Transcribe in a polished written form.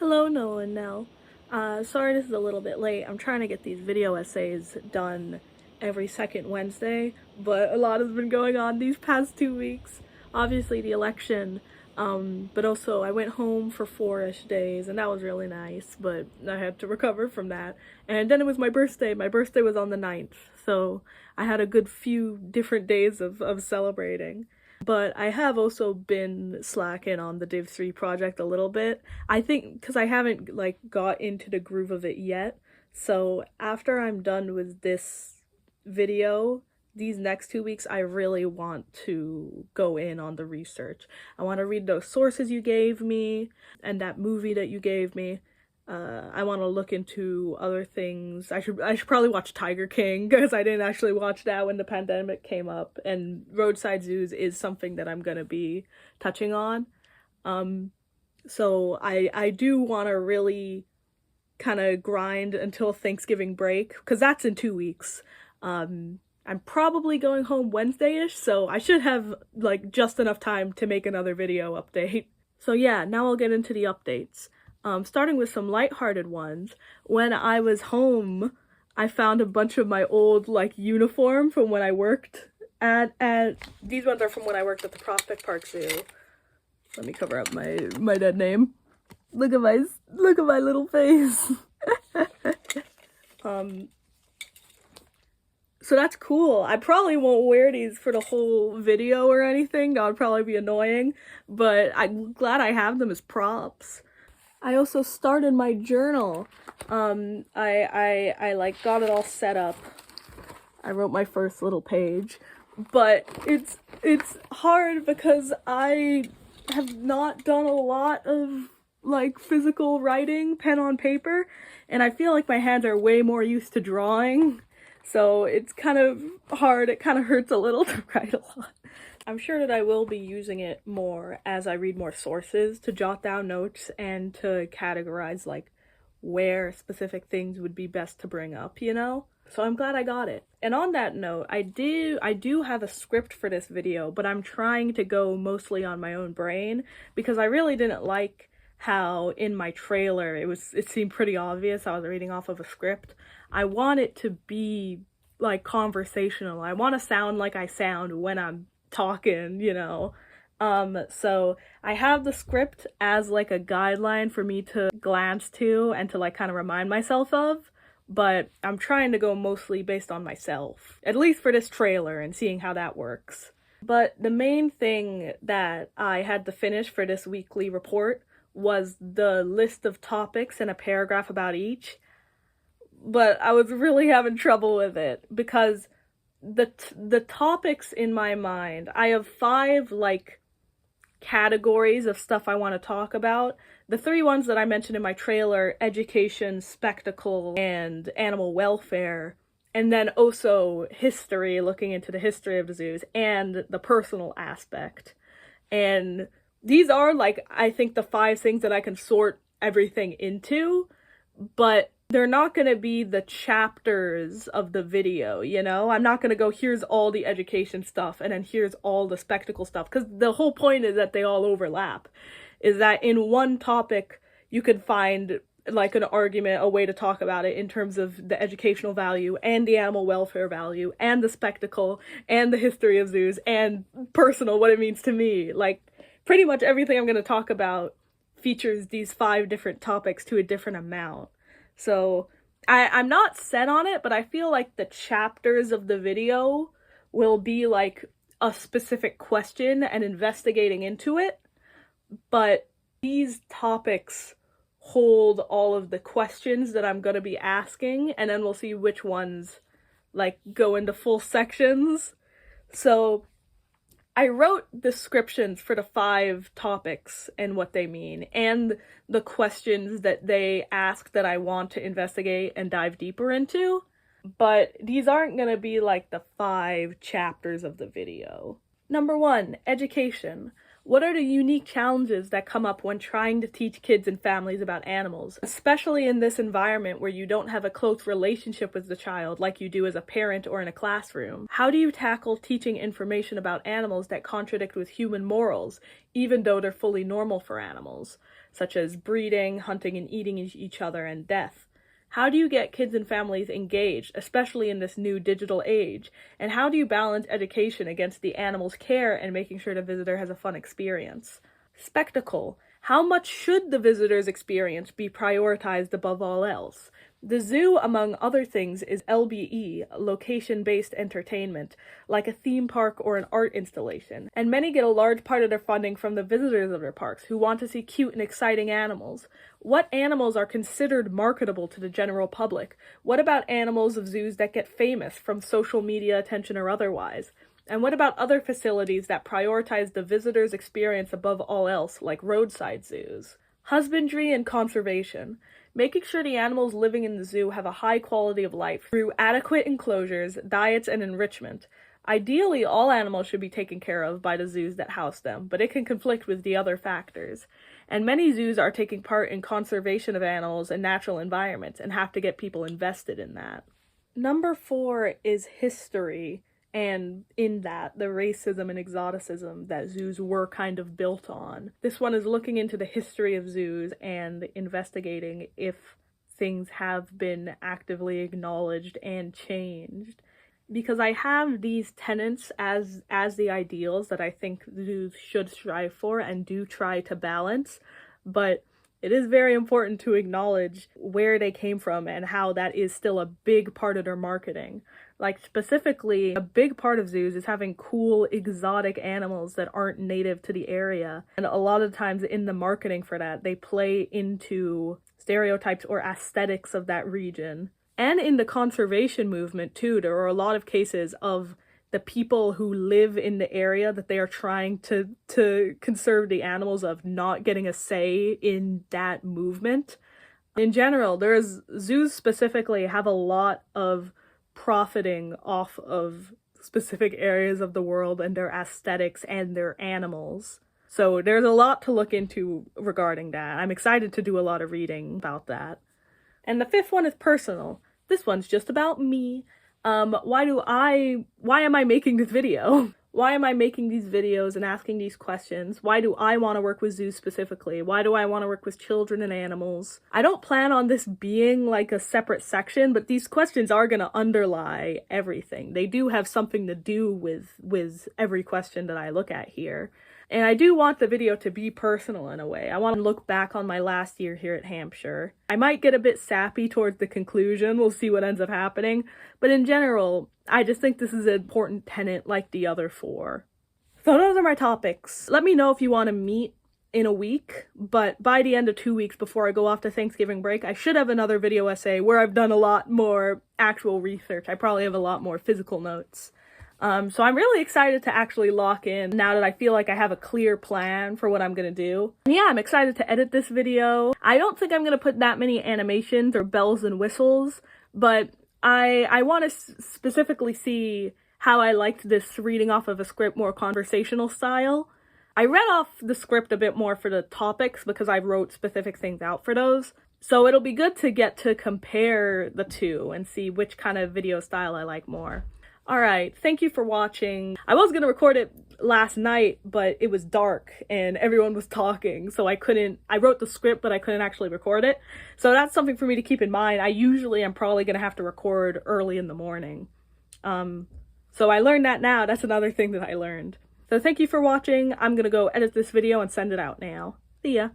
Hello, Noah and Nell. Sorry this is a little bit late. I'm trying to get these video essays done every second Wednesday, but a lot has been going on these past 2 weeks. Obviously the election, but also I went home for 4-ish days, and that was really nice, but I had to recover from that. And then it was my birthday. My birthday was on the 9th, so I had a good few different days of celebrating. But I have also been slacking on the Div 3 project a little bit. I think because I haven't got into the groove of it yet. So after I'm done with this video, these next 2 weeks, I really want to go in on the research. I want to read those sources you gave me and that movie that you gave me. I want to look into other things. I should probably watch Tiger King because I didn't actually watch that when the pandemic came up. And roadside zoos is something that I'm gonna be touching on. So I do want to really kind of grind until Thanksgiving break because that's in 2 weeks. I'm probably going home Wednesday-ish, so I should have just enough time to make another video update. So yeah, now I'll get into the updates. Starting with some lighthearted ones. When I was home, I found a bunch of my old uniform from when I worked at these ones are from when I worked at the Prospect Park Zoo. Let me cover up my dead name. Look at my little face. So that's cool. I probably won't wear these for the whole video or anything. That would probably be annoying, but I'm glad I have them as props. I also started my journal. I got it all set up. I wrote my first little page, but it's hard because I have not done a lot of physical writing, pen on paper, and I feel like my hands are way more used to drawing. So it's kind of hard. It kind of hurts a little to write a lot. I'm sure that I will be using it more as I read more sources to jot down notes and to categorize where specific things would be best to bring up, you know? So I'm glad I got it. And on that note, I do have a script for this video, but I'm trying to go mostly on my own brain because I really didn't like how in my trailer it seemed pretty obvious I was reading off of a script. I want it to be conversational. I want to sound like I sound when I'm talking, you know. So I have the script as a guideline for me to glance to and to kind of remind myself of, but I'm trying to go mostly based on myself, at least for this trailer, and seeing how that works. But the main thing that I had to finish for this weekly report was the list of topics and a paragraph about each. But I was really having trouble with it because the topics in my mind, I have 5 categories of stuff I want to talk about. The 3 ones that I mentioned in my trailer: education, spectacle, and animal welfare. And then also history, looking into the history of the zoos, and the personal aspect. And these are I think the 5 things that I can sort everything into, but they're not going to be the chapters of the video, you know? I'm not going to go, here's all the education stuff, and then here's all the spectacle stuff, because the whole point is that they all overlap. Is that in one topic, you could find an argument, a way to talk about it in terms of the educational value, and the animal welfare value, and the spectacle, and the history of zoos, and personal, what it means to me. Pretty much everything I'm going to talk about features these 5 different topics to a different amount. So I'm not set on it, but I feel like the chapters of the video will be a specific question and investigating into it. But these topics hold all of the questions that I'm going to be asking, and then we'll see which ones go into full sections. So I wrote descriptions for the 5 topics and what they mean, and the questions that they ask that I want to investigate and dive deeper into. But these aren't going to be the 5 chapters of the video. Number 1, education. What are the unique challenges that come up when trying to teach kids and families about animals, especially in this environment where you don't have a close relationship with the child like you do as a parent or in a classroom? How do you tackle teaching information about animals that contradict with human morals, even though they're fully normal for animals? such as breeding, hunting and eating each other, and death. How do you get kids and families engaged, especially in this new digital age? And how do you balance education against the animal's care and making sure the visitor has a fun experience? Spectacle. How much should the visitor's experience be prioritized above all else? The zoo, among other things, is LBE, location-based entertainment, like a theme park or an art installation, and many get a large part of their funding from the visitors of their parks who want to see cute and exciting animals. What animals are considered marketable to the general public? What about animals of zoos that get famous from social media attention or otherwise? And what about other facilities that prioritize the visitor's experience above all else, like roadside zoos? Husbandry and conservation. Making sure the animals living in the zoo have a high quality of life through adequate enclosures, diets, and enrichment. Ideally, all animals should be taken care of by the zoos that house them, but it can conflict with the other factors. And many zoos are taking part in conservation of animals and natural environments and have to get people invested in that. Number 4 is history. And in that, the racism and exoticism that zoos were kind of built on. This one is looking into the history of zoos and investigating if things have been actively acknowledged and changed. Because I have these tenets as the ideals that I think zoos should strive for and do try to balance, but it is very important to acknowledge where they came from and how that is still a big part of their marketing. Like, specifically, a big part of zoos is having cool, exotic animals that aren't native to the area. And a lot of times in the marketing for that, they play into stereotypes or aesthetics of that region. And in the conservation movement, too, there are a lot of cases of the people who live in the area that they are trying to conserve the animals of not getting a say in that movement. In general, zoos specifically have a lot of profiting off of specific areas of the world and their aesthetics and their animals. So there's a lot to look into regarding that. I'm excited to do a lot of reading about that. And the 5th one is personal. This one's just about me. Why am I making this video? Why am I making these videos and asking these questions? Why do I want to work with zoos specifically? Why do I want to work with children and animals? I don't plan on this being like a separate section, but these questions are going to underlie everything. They do have something to do with every question that I look at here. And I do want the video to be personal in a way. I want to look back on my last year here at Hampshire. I might get a bit sappy towards the conclusion, we'll see what ends up happening, but in general, I just think this is an important tenet like the other 4. So those are my topics. Let me know if you want to meet in a week, but by the end of 2 weeks before I go off to Thanksgiving break, I should have another video essay where I've done a lot more actual research. I probably have a lot more physical notes. So I'm really excited to actually lock in now that I feel like I have a clear plan for what I'm gonna do. And yeah, I'm excited to edit this video. I don't think I'm gonna put that many animations or bells and whistles, but I want to specifically see how I liked this reading off of a script more conversational style. I read off the script a bit more for the topics because I wrote specific things out for those. So it'll be good to get to compare the two and see which kind of video style I like more. Alright, thank you for watching. I was gonna record it last night, but it was dark and everyone was talking, so I wrote the script, but I couldn't actually record it. So that's something for me to keep in mind. I usually am probably gonna have to record early in the morning. So I learned that now. That's another thing that I learned. So thank you for watching. I'm gonna go edit this video and send it out now. See ya.